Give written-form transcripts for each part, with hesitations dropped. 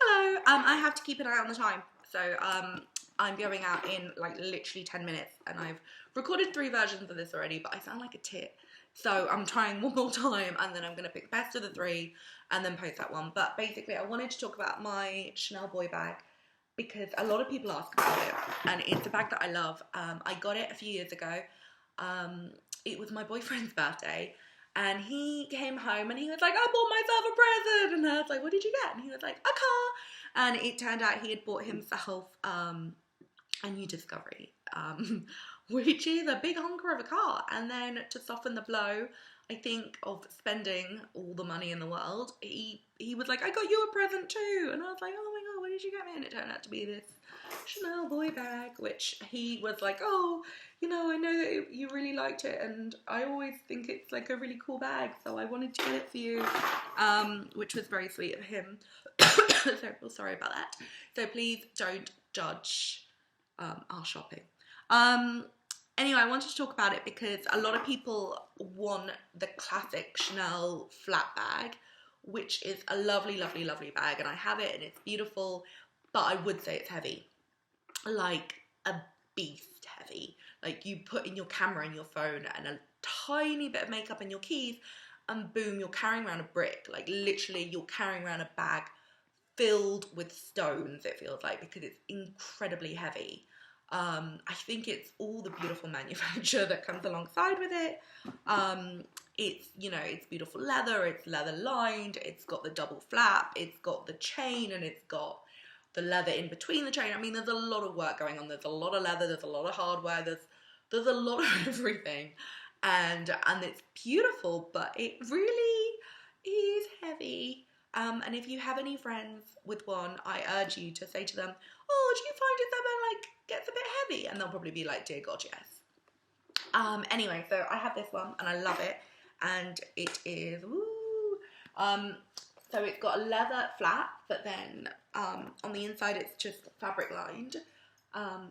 Hello, I have to keep an eye on the time, so I'm going out in like literally 10 minutes, and I've recorded 3 versions of this already, but I sound like a tit, so I'm trying one more time, and then I'm going to pick the best of the 3, and then post that one. But basically, I wanted to talk about my Chanel boy bag, because a lot of people ask about it, and it's a bag that I love. I got it a few years ago. It was my boyfriend's birthday, and he came home and he was like, I bought myself a present. And I was like, what did you get? And he was like, a car. And it turned out he had bought himself a new Discovery, which is a big honker of a car. And then to soften the blow, I think, of spending all the money in the world, he was like, I got you a present too. And I was like, oh my God, what did you get me? And it turned out to be this Chanel boy bag, which he was like, oh, you know, I know that you really liked it, and I always think it's like a really cool bag, so I wanted to get it for you, which was very sweet of him. So sorry about that. So please don't judge our shopping. Anyway, I wanted to talk about it because a lot of people want the classic Chanel flat bag, which is a lovely, lovely, lovely bag, and I have it and it's beautiful, but I would say it's heavy, like a beast heavy. Like, you put in your camera and your phone and a tiny bit of makeup and your keys, and boom, you're carrying around a brick. Like, literally, you're carrying around a bag filled with stones, it feels like, because it's incredibly heavy. I think it's all the beautiful manufacture that comes alongside with it. It's, you know, it's beautiful leather, it's leather lined, it's got the double flap, it's got the chain, and it's got the leather in between the chain. I mean, there's a lot of work going on. There's a lot of leather, there's a lot of hardware, there's a lot of everything. And it's beautiful, but it really is heavy. And if you have any friends with one, I urge you to say to them, oh, do you find it that like gets a bit heavy? And they'll probably be like, dear God, yes. Anyway, so I have this one and I love it. And it is, woo. So it's got a leather flap, but then on the inside it's just fabric lined,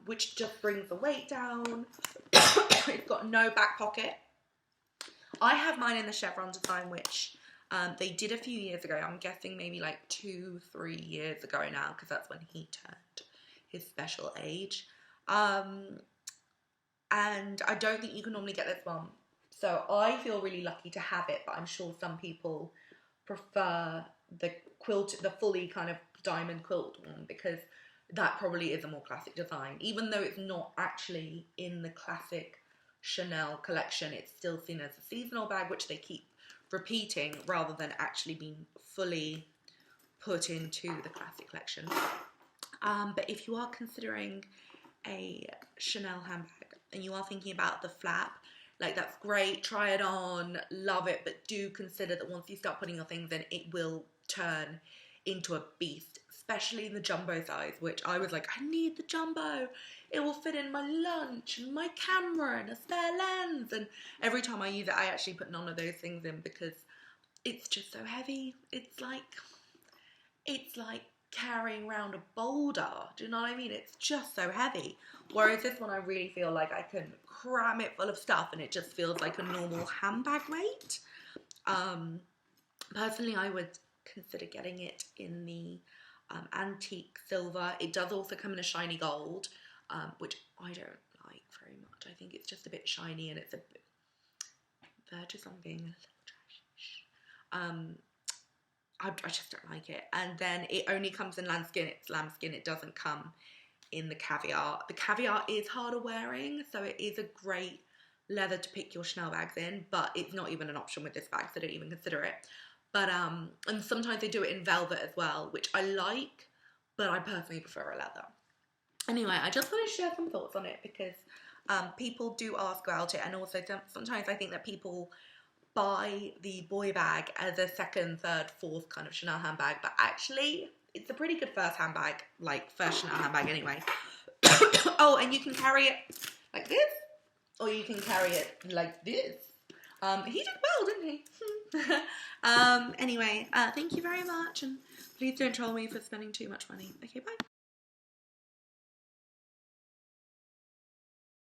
which just brings the weight down. It's got no back pocket. I have mine in the chevron design, which they did a few years ago. I'm guessing maybe like 2-3 years ago now, because that's when he turned his special age. And I don't think you can normally get this one. So I feel really lucky to have it, but I'm sure some people prefer the fully kind of diamond quilt one, because that probably is a more classic design. Even though it's not actually in the classic Chanel collection, it's still seen as a seasonal bag, which they keep repeating rather than actually being fully put into the classic collection. But if you are considering a Chanel handbag and you are thinking about the flap, like, that's great, try it on, love it, but do consider that once you start putting your things in, it will turn into a beast, especially in the jumbo size, which I was like, I need the jumbo. It will fit in my lunch and my camera and a spare lens. And every time I use it, I actually put none of those things in because it's just so heavy. It's like carrying around a boulder. Do you know what I mean? It's just so heavy. Whereas this one, I really feel like I can cram it full of stuff and it just feels like a normal handbag weight. Personally, I would consider getting it in the antique silver. It does also come in a shiny gold, which I don't like very much. I think it's just a bit shiny and it's a bit verges on being a little trashy. I just don't like it. And then it only comes in lambskin. It's lambskin. It doesn't come in the caviar. The caviar is harder wearing, so it is a great leather to pick your Chanel bags in, but it's not even an option with this bag, so don't even consider it. But and sometimes they do it in velvet as well, which I like, but I personally prefer a leather. Anyway, I just want to share some thoughts on it because people do ask about it, and also sometimes I think that people buy the boy bag as a second, third, fourth kind of Chanel handbag, but actually it's a pretty good first handbag, like first Chanel handbag anyway. Oh, and you can carry it like this, or you can carry it like this. He did well, didn't he? Anyway, thank you very much, and please don't troll me for spending too much money. Okay, bye.